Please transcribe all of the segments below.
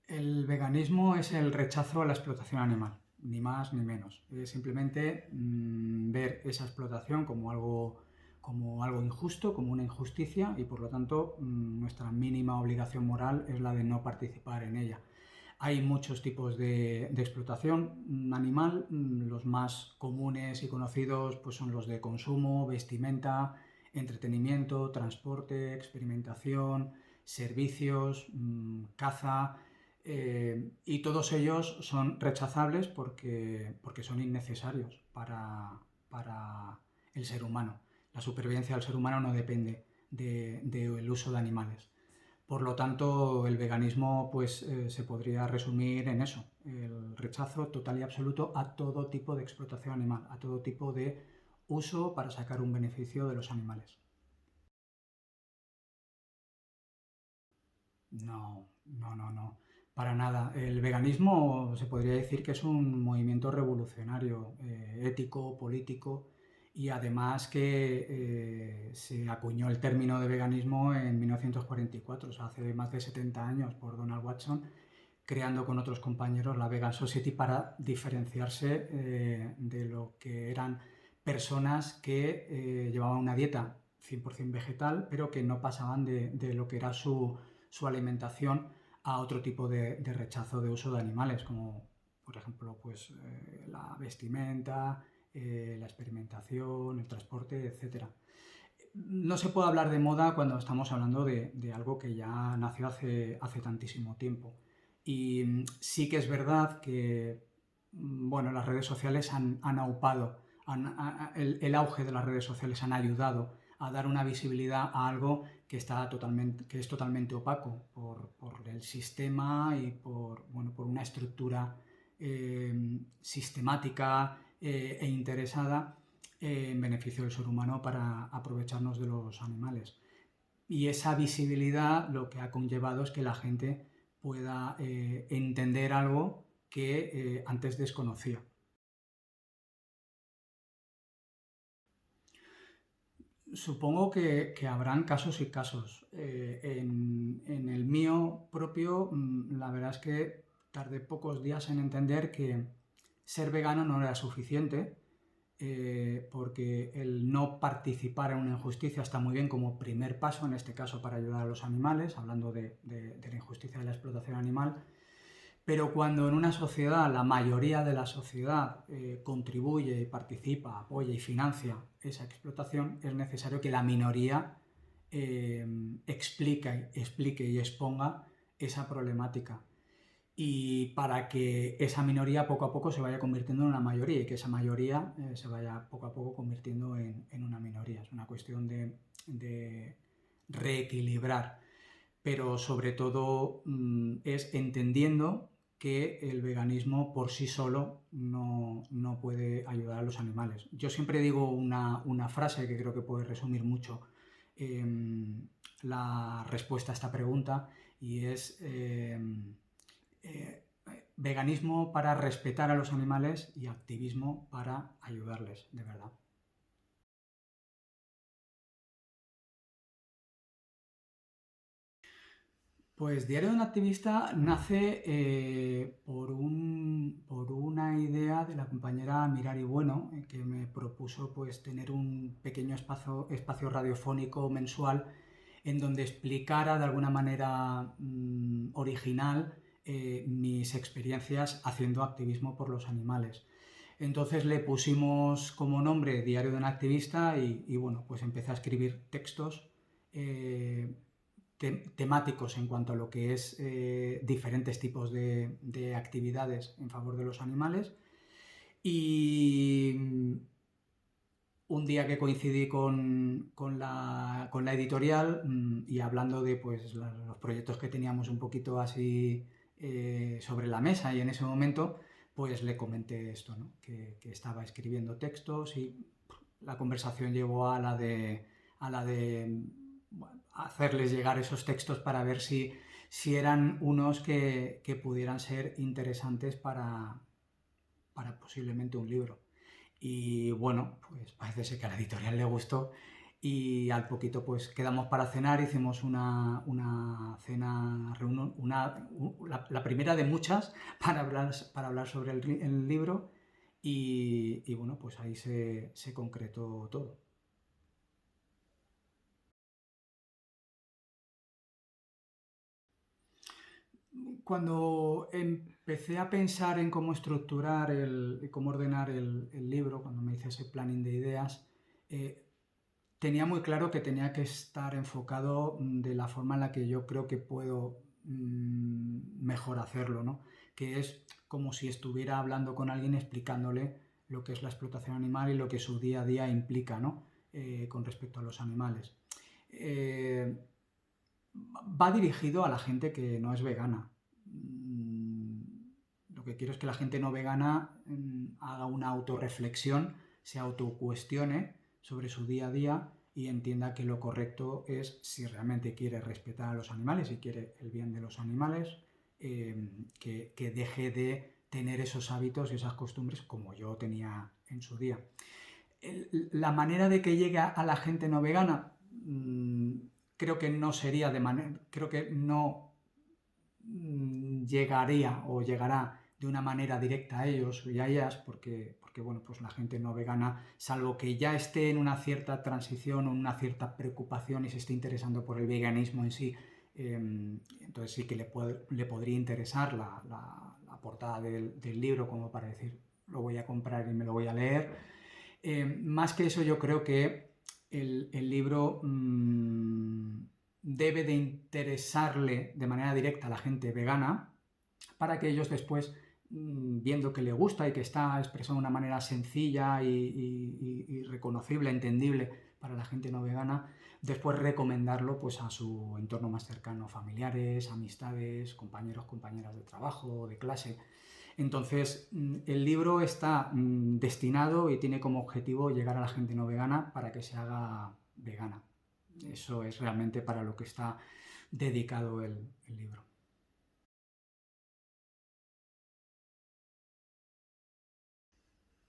El veganismo es el rechazo a la explotación animal, ni más ni menos. Es simplemente ver esa explotación como algo injusto, como una injusticia, y por lo tanto nuestra mínima obligación moral es la de no participar en ella. Hay muchos tipos de explotación animal. Los más comunes y conocidos pues, son los de consumo, vestimenta, entretenimiento, transporte, experimentación, servicios, caza, y todos ellos son rechazables porque son innecesarios para el ser humano. La supervivencia del ser humano no depende del uso de animales. Por lo tanto, el veganismo pues, se podría resumir en eso, el rechazo total y absoluto a todo tipo de explotación animal, a todo tipo de uso para sacar un beneficio de los animales. No, no, no, no, para nada. El veganismo se podría decir que es un movimiento revolucionario, ético, político, y además que se acuñó el término de veganismo en 1944, o sea, hace más de 70 años, por Donald Watson, creando con otros compañeros la Vegan Society para diferenciarse de lo que eran personas que llevaban una dieta 100% vegetal, pero que no pasaban de lo que era su alimentación a otro tipo de rechazo de uso de animales, como por ejemplo pues, la vestimenta, la experimentación, el transporte, etcétera. No se puede hablar de moda cuando estamos hablando de algo que ya nació hace tantísimo tiempo. Y sí que es verdad que bueno, las redes sociales han aupado, el auge de las redes sociales han ayudado a dar una visibilidad a algo que es totalmente opaco por el sistema y bueno, por una estructura sistemática e interesada en beneficio del ser humano para aprovecharnos de los animales. Y esa visibilidad lo que ha conllevado es que la gente pueda entender algo que antes desconocía. Supongo que habrán casos y casos. En el mío propio, la verdad es que tardé pocos días en entender que ser vegano no era suficiente, porque el no participar en una injusticia está muy bien como primer paso, en este caso para ayudar a los animales, hablando de la injusticia de la explotación animal, pero cuando en una sociedad la mayoría de la sociedad contribuye, participa, apoya y financia esa explotación, es necesario que la minoría explique y exponga esa problemática. Y para que esa minoría poco a poco se vaya convirtiendo en una mayoría y que esa mayoría se vaya poco a poco convirtiendo en una minoría. Es una cuestión de reequilibrar, pero sobre todo es entendiendo que el veganismo por sí solo no puede ayudar a los animales. Yo siempre digo una frase que creo que puede resumir mucho eh, la respuesta a esta pregunta, y es eh, veganismo para respetar a los animales y activismo para ayudarles, de verdad. Pues Diario de un activista nace por una idea de la compañera Mirari Bueno, que me propuso pues, tener un pequeño espacio radiofónico mensual en donde explicara de alguna manera original mis experiencias haciendo activismo por los animales. Entonces le pusimos como nombre Diario de un activista y bueno, pues empecé a escribir textos eh, temáticos en cuanto a lo que es diferentes tipos de actividades en favor de los animales. Y un día que coincidí con la editorial y hablando de pues, los proyectos que teníamos un poquito así sobre la mesa, y en ese momento pues le comenté esto, ¿no? que estaba escribiendo textos, y la conversación llevó a la de bueno, hacerles llegar esos textos para ver si eran unos que pudieran ser interesantes para posiblemente un libro. Y bueno, pues parece ser que a la editorial le gustó y al poquito pues quedamos para cenar, hicimos una cena, la primera de muchas para hablar sobre el libro y bueno, pues ahí se concretó todo. Cuando empecé a pensar en cómo estructurar, cómo ordenar el libro, cuando me hice ese planning de ideas, eh, tenía muy claro que tenía que estar enfocado de la forma en la que yo creo que puedo mejor hacerlo, ¿no? Que es como si estuviera hablando con alguien explicándole lo que es la explotación animal y lo que su día a día implica, ¿no? Con respecto a los animales. Eh, Va dirigido a la gente que no es vegana. Lo que quiero es que la gente no vegana haga una autorreflexión, se autocuestione sobre su día a día y entienda que lo correcto es, si realmente quiere respetar a los animales y quiere el bien de los animales, que deje de tener esos hábitos y esas costumbres como yo tenía en su día. La manera de que llegue a la gente no vegana, creo que no sería de manera, creo que no llegaría o llegará de una manera directa a ellos y a ellas, porque bueno, pues la gente no vegana, salvo que ya esté en una cierta transición o en una cierta preocupación y se esté interesando por el veganismo en sí, entonces sí que le podría interesar la portada del libro como para decir, lo voy a comprar y me lo voy a leer. Más que eso, yo creo que el libro debe de interesarle de manera directa a la gente vegana para que ellos después, viendo que le gusta y que está expresado de una manera sencilla y reconocible, entendible para la gente no vegana, después recomendarlo pues, a su entorno más cercano, familiares, amistades, compañeros, compañeras de trabajo, de clase. Entonces, el libro está destinado y tiene como objetivo llegar a la gente no vegana para que se haga vegana. Eso es realmente para lo que está dedicado el libro.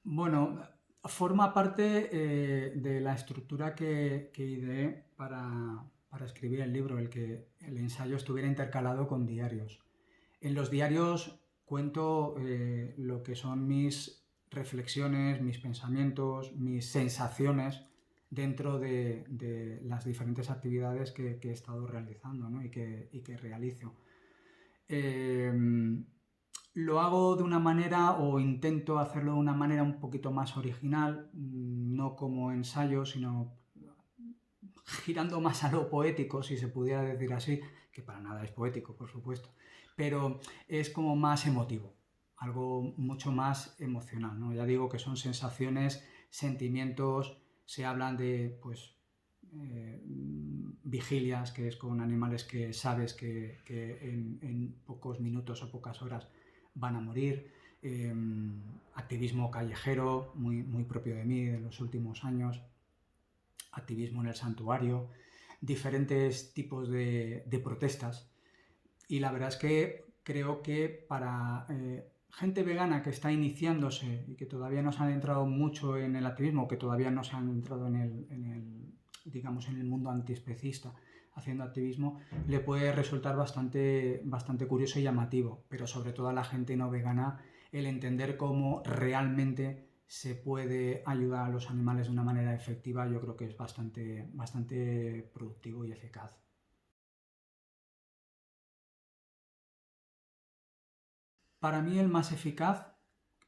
Bueno, forma parte de la estructura que ideé para escribir el libro, el que el ensayo estuviera intercalado con diarios. En los diarios cuento lo que son mis reflexiones, mis pensamientos, mis sensaciones dentro de las diferentes actividades que he estado realizando, ¿no? y que realizo. Eh, lo hago de una manera o intento hacerlo de una manera un poquito más original, no como ensayo, sino girando más a lo poético, si se pudiera decir así, que para nada es poético, por supuesto, pero es como más emotivo, algo mucho más emocional, ¿no? Ya digo que son sensaciones, sentimientos, se hablan de, pues, vigilias, que es con animales que sabes que en pocos minutos o pocas horas van a morir, activismo callejero, muy propio de mí de los últimos años, activismo en el santuario, diferentes tipos de protestas. Y la verdad es que creo que para gente vegana que está iniciándose y que todavía no se han entrado mucho en el activismo, que todavía no se han entrado digamos, en el mundo antiespecista haciendo activismo, le puede resultar bastante curioso y llamativo, pero sobre todo a la gente no vegana el entender cómo realmente se puede ayudar a los animales de una manera efectiva, yo creo que es bastante productivo y eficaz. Para mí el más eficaz,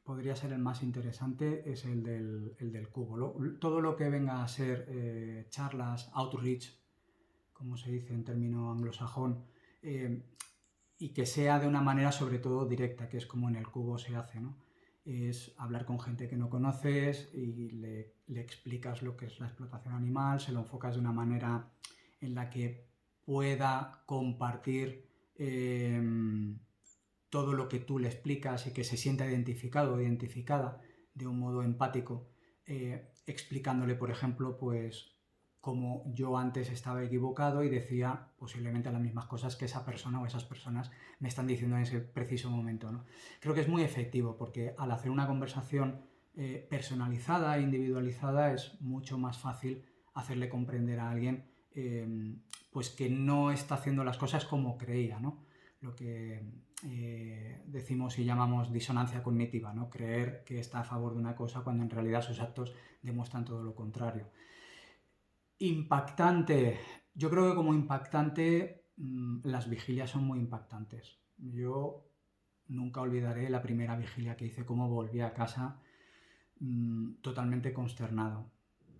podría ser el más interesante, es el del cubo. Todo lo que venga a ser charlas, outreach, como se dice en término anglosajón, y que sea de una manera sobre todo directa, que es como en el cubo se hace, ¿no? Es hablar con gente que no conoces y le explicas lo que es la explotación animal, se lo enfocas de una manera en la que pueda compartir todo lo que tú le explicas y que se sienta identificado o identificada de un modo empático, explicándole, por ejemplo, pues cómo yo antes estaba equivocado y decía posiblemente las mismas cosas que esa persona o esas personas me están diciendo en ese preciso momento, ¿no? Creo que es muy efectivo porque al hacer una conversación personalizada e individualizada es mucho más fácil hacerle comprender a alguien pues que no está haciendo las cosas como creía, ¿no? Lo que decimos y llamamos disonancia cognitiva, ¿no? Creer que está a favor de una cosa cuando en realidad sus actos demuestran todo lo contrario. Impactante. Yo creo que como impactante las vigilias son muy impactantes. Yo nunca olvidaré la primera vigilia que hice, cómo volví a casa totalmente consternado.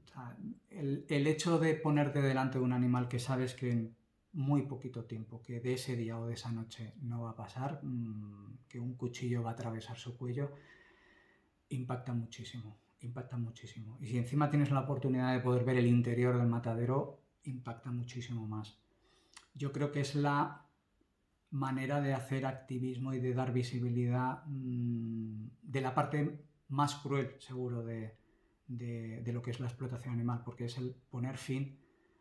O sea, el hecho de ponerte delante de un animal que sabes que en muy poquito tiempo, que de ese día o de esa noche no va a pasar, que un cuchillo va a atravesar su cuello, impacta muchísimo, impacta muchísimo. Y si encima tienes la oportunidad de poder ver el interior del matadero, impacta muchísimo más. Yo creo que es la manera de hacer activismo y de dar visibilidad de la parte más cruel, seguro, de lo que es la explotación animal, porque es el poner fin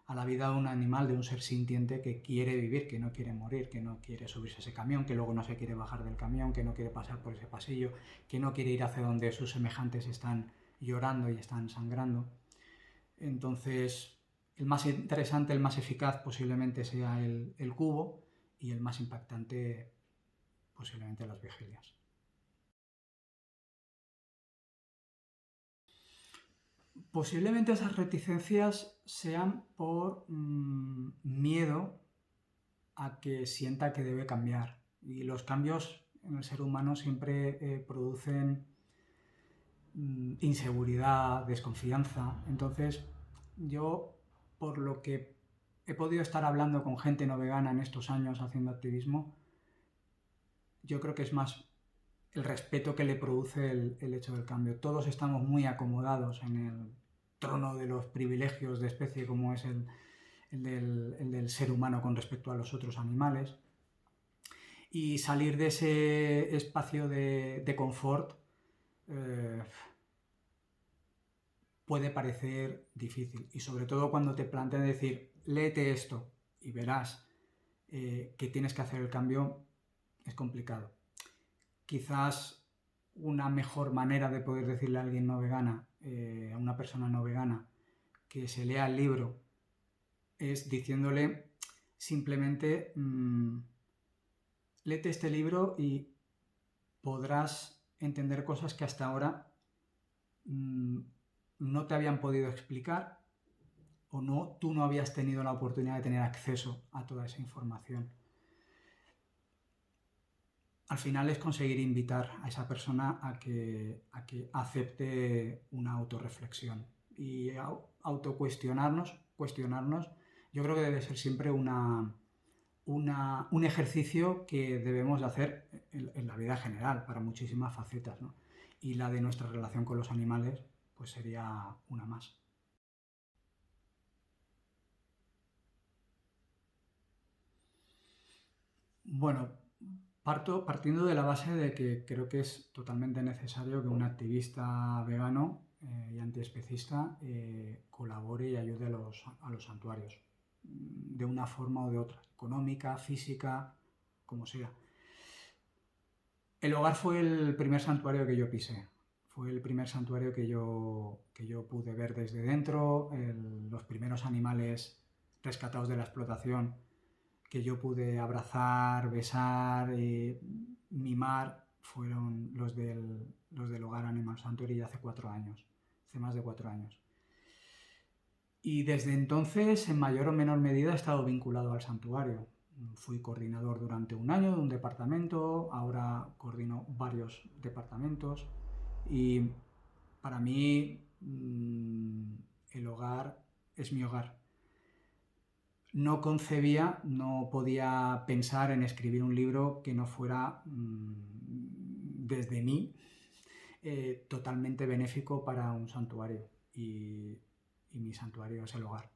a la vida de un animal, de un ser sintiente que quiere vivir, que no quiere morir, que no quiere subirse a ese camión, que luego no se quiere bajar del camión, que no quiere pasar por ese pasillo, que no quiere ir hacia donde sus semejantes están llorando y están sangrando. Entonces, el más interesante, el más eficaz posiblemente sea el cubo, y el más impactante posiblemente las vigilias. Posiblemente esas reticencias sean por miedo a que sienta que debe cambiar. Y los cambios en el ser humano siempre producen inseguridad, desconfianza. Entonces, yo, por lo que he podido estar hablando con gente no vegana en estos años haciendo activismo, yo creo que es más el respeto que le produce el hecho del cambio. Todos estamos muy acomodados en el trono de los privilegios de especie como es el del ser humano con respecto a los otros animales. Y salir de ese espacio de confort puede parecer difícil. Y sobre todo cuando te plantean decir, léete esto y verás que tienes que hacer el cambio, es complicado. Quizás una mejor manera de poder decirle a alguien no vegana, a una persona no vegana, que se lea el libro, es diciéndole simplemente, léete este libro y podrás entender cosas que hasta ahora no te habían podido explicar o no, tú no habías tenido la oportunidad de tener acceso a toda esa información. Al final es conseguir invitar a esa persona a que acepte una autorreflexión y autocuestionarnos, yo creo que debe ser siempre un ejercicio que debemos de hacer en la vida general, para muchísimas facetas, ¿no? Y la de nuestra relación con los animales, pues sería una más. Bueno, partiendo de la base de que creo que es totalmente necesario que un activista vegano y antiespecista colabore y ayude a los santuarios, de una forma o de otra, económica, física, como sea. El hogar fue el primer santuario que yo pisé, fue el primer santuario que yo pude ver desde dentro, los primeros animales rescatados de la explotación que yo pude abrazar, besar, mimar, fueron los del Hogar Animal Sanctuary hace 4 años, hace más de 4 años. Y desde entonces, en mayor o menor medida, he estado vinculado al santuario. Fui coordinador durante un año de un departamento, ahora coordino varios departamentos y para mí el hogar es mi hogar. No concebía, no podía pensar en escribir un libro que no fuera desde mí totalmente benéfico para un santuario y mi santuario es el hogar.